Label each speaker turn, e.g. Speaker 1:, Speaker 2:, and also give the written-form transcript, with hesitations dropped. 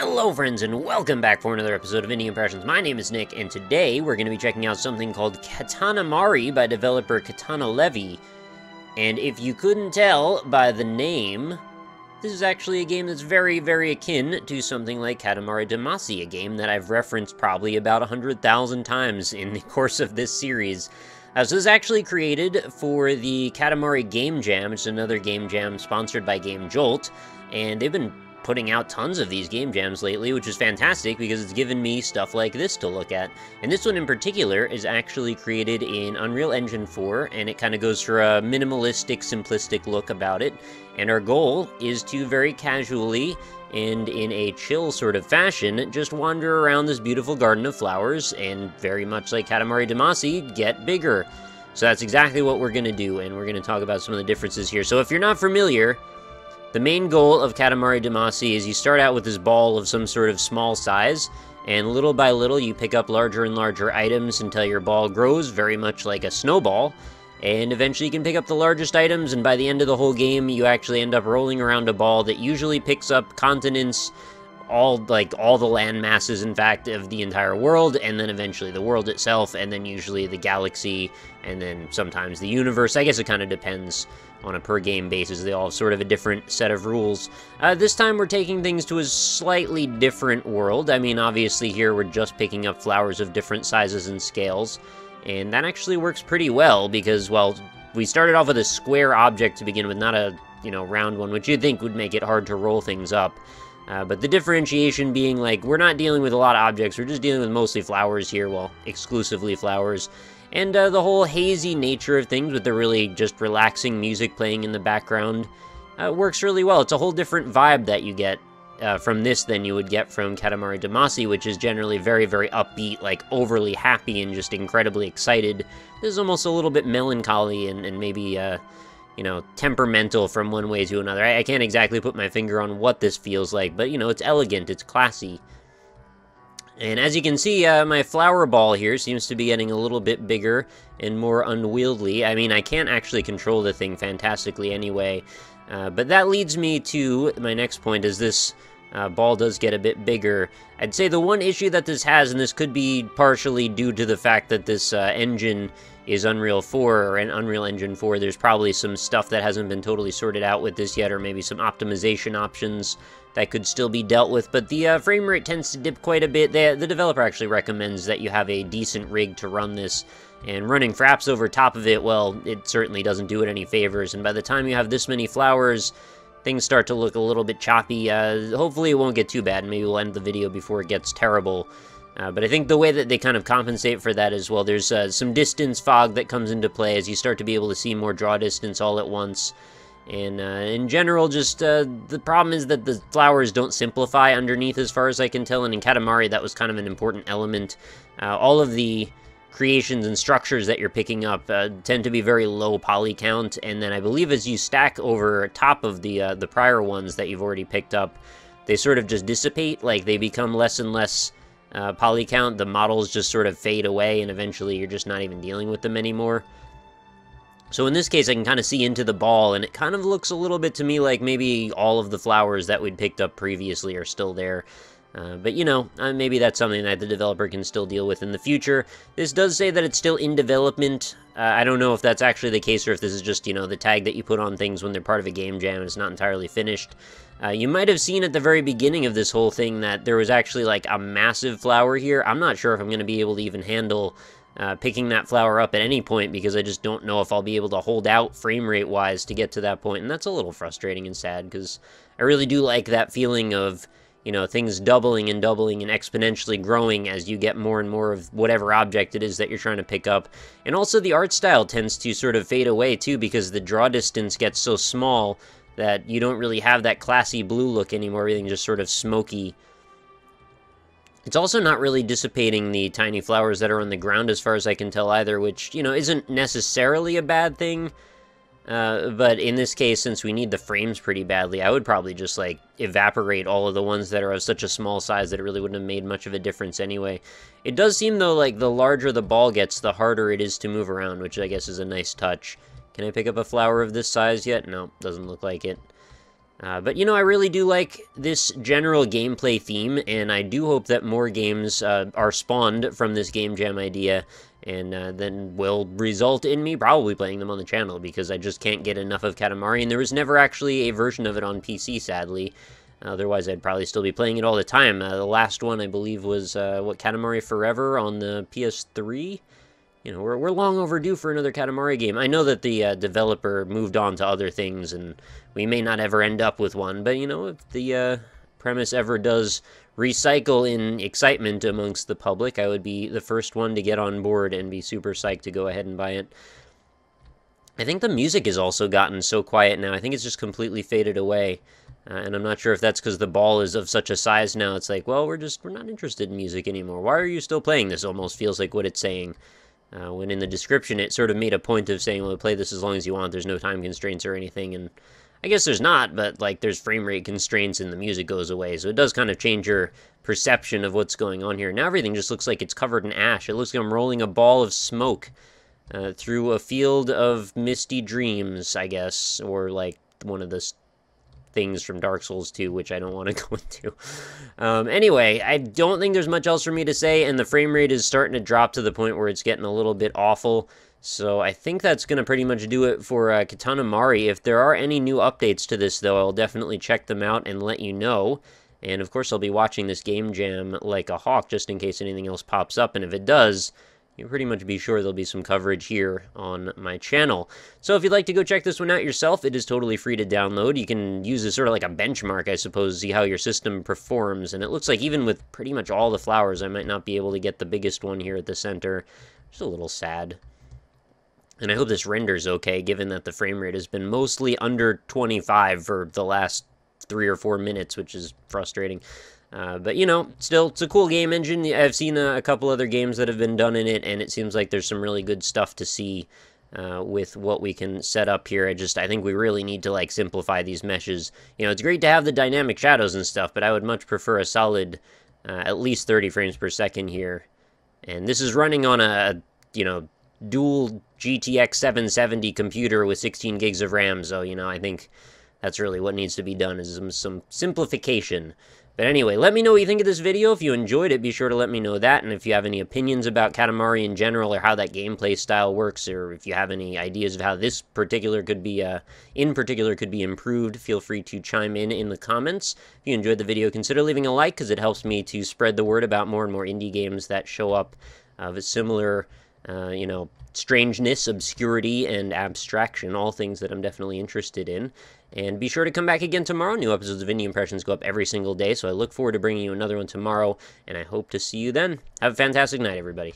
Speaker 1: Hello friends and welcome back for another episode of Indie Impressions. My name is Nick and today we're going to be checking out something called Katanamari by developer Katanamari. And if you couldn't tell by the name, this is actually a game that's very, very akin to something like Katamari Damacy, a game that I've referenced probably about 100,000 times in the course of this series. So this is actually created for the Katamari Game Jam, which is another game jam sponsored by Game Jolt, and they've been putting out tons of these game jams lately, which is fantastic because it's given me stuff like this to look at. And this one in particular is actually created in Unreal Engine 4, and it kind of goes for a minimalistic, simplistic look about it. And our goal is to very casually and in a chill sort of fashion just wander around this beautiful garden of flowers and, very much like Katamari Damacy, get bigger. So that's exactly what we're going to do, and we're going to talk about some of the differences here. So if you're not familiar, the main goal of Katamari Damacy is you start out with this ball of some sort of small size, and little by little you pick up larger and larger items until your ball grows very much like a snowball, and eventually you can pick up the largest items, and by the end of the whole game you actually end up rolling around a ball that usually picks up continents, all the land masses, in fact, of the entire world, and then eventually the world itself, and then usually the galaxy, and then sometimes the universe. I guess it kind of depends on a per-game basis. They all have sort of a different set of rules. This time we're taking things to a slightly different world. I mean, obviously here we're just picking up flowers of different sizes and scales, and that actually works pretty well because, well, we started off with a square object to begin with, not a, round one, which you'd think would make it hard to roll things up. But the differentiation being, we're not dealing with a lot of objects, we're just dealing with mostly flowers here, well, exclusively flowers. And the whole hazy nature of things with the really just relaxing music playing in the background works really well. It's a whole different vibe that you get from this than you would get from Katamari Damacy, which is generally very, very upbeat, overly happy and just incredibly excited. This is almost a little bit melancholy and maybe, temperamental from one way to another. I can't exactly put my finger on what this feels like, but, it's elegant, it's classy. And as you can see, my flower ball here seems to be getting a little bit bigger and more unwieldy. I mean, I can't actually control the thing fantastically anyway. But that leads me to my next point, is this ball does get a bit bigger. I'd say the one issue that this has, and this could be partially due to the fact that this engine is Unreal 4, or an Unreal Engine 4, there's probably some stuff that hasn't been totally sorted out with this yet, or maybe some optimization options that could still be dealt with, but the frame rate tends to dip quite a bit. The developer actually recommends that you have a decent rig to run this, and running fraps over top of it, well, it certainly doesn't do it any favors, and by the time you have this many flowers, things start to look a little bit choppy. Hopefully it won't get too bad, maybe we'll end the video before it gets terrible. But I think the way that they kind of compensate for that is, well, there's some distance fog that comes into play as you start to be able to see more draw distance all at once. And in general, just the problem is that the flowers don't simplify underneath as far as I can tell, and in Katamari that was kind of an important element. All of the creations and structures that you're picking up tend to be very low poly count, and then I believe as you stack over top of the prior ones that you've already picked up, they sort of just dissipate, they become less and less poly count. The models just sort of fade away, and eventually you're just not even dealing with them anymore. So in this case, I can kind of see into the ball, and it kind of looks a little bit to me like maybe all of the flowers that we'd picked up previously are still there. But, maybe that's something that the developer can still deal with in the future. This does say that it's still in development. I don't know if that's actually the case, or if this is just, the tag that you put on things when they're part of a game jam and it's not entirely finished. You might have seen at the very beginning of this whole thing that there was actually, a massive flower here. I'm not sure if I'm going to be able to even handle picking that flower up at any point, because I just don't know if I'll be able to hold out frame rate wise to get to that point, and that's a little frustrating and sad, because I really do like that feeling of, things doubling and doubling and exponentially growing as you get more and more of whatever object it is that you're trying to pick up. And also the art style tends to sort of fade away too, because the draw distance gets so small that you don't really have that classy blue look anymore. Everything's just sort of smoky. It's also not really dissipating the tiny flowers that are on the ground as far as I can tell either, which, isn't necessarily a bad thing. But in this case, since we need the frames pretty badly, I would probably just, evaporate all of the ones that are of such a small size that it really wouldn't have made much of a difference anyway. It does seem, though, like the larger the ball gets, the harder it is to move around, which I guess is a nice touch. Can I pick up a flower of this size yet? No, doesn't look like it. But, you know, I really do like this general gameplay theme, and I do hope that more games are spawned from this game jam idea, and then will result in me probably playing them on the channel, because I just can't get enough of Katamari, and there was never actually a version of it on PC, sadly. Otherwise, I'd probably still be playing it all the time. The last one, I believe, was, Katamari Forever on the PS3? You know, we're long overdue for another Katamari game. I know that the developer moved on to other things, and we may not ever end up with one, but, you know, if the premise ever does recycle in excitement amongst the public, I would be the first one to get on board and be super psyched to go ahead and buy it. I think the music has also gotten so quiet now. I think it's just completely faded away. And I'm not sure if that's because the ball is of such a size now. It's like, well, we're not interested in music anymore. Why are you still playing this? Almost feels like what it's saying. When in the description it sort of made a point of saying, well, play this as long as you want, there's no time constraints or anything, and I guess there's not, but, like, there's frame rate constraints and the music goes away, so it does kind of change your perception of what's going on here. Now everything just looks like it's covered in ash. It looks like I'm rolling a ball of smoke through a field of misty dreams, I guess, or, like, one of the things from Dark Souls 2, which I don't want to go into. Anyway, I don't think there's much else for me to say, and the frame rate is starting to drop to the point where it's getting a little bit awful, so I think that's going to pretty much do it for Katanamari. If there are any new updates to this, though, I'll definitely check them out and let you know, and of course I'll be watching this game jam like a hawk just in case anything else pops up, and if it does, you can pretty much be sure there'll be some coverage here on my channel. So if you'd like to go check this one out yourself, it is totally free to download. You can use it sort of like a benchmark, I suppose, to see how your system performs. And it looks like even with pretty much all the flowers, I might not be able to get the biggest one here at the center. Just a little sad. And I hope this renders okay, given that the frame rate has been mostly under 25 for the last 3 or 4 minutes, which is frustrating. But, you know, still, it's a cool game engine. I've seen a couple other games that have been done in it, and it seems like there's some really good stuff to see with what we can set up here. I think we really need to, like, simplify these meshes. You know, it's great to have the dynamic shadows and stuff, but I would much prefer a solid at least 30 frames per second here. And this is running on a, you know, dual GTX 770 computer with 16 gigs of RAM, so, you know, I think that's really what needs to be done, is some simplification. But anyway, let me know what you think of this video. If you enjoyed it, be sure to let me know that. And if you have any opinions about Katamari in general, or how that gameplay style works, or if you have any ideas of how this particular could be, improved, feel free to chime in the comments. If you enjoyed the video, consider leaving a like, because it helps me to spread the word about more and more indie games that show up of a similar, you know, strangeness, obscurity, and abstraction, all things that I'm definitely interested in. And be sure to come back again tomorrow. New episodes of Indie Impressions go up every single day, so I look forward to bringing you another one tomorrow, and I hope to see you then. Have a fantastic night, everybody.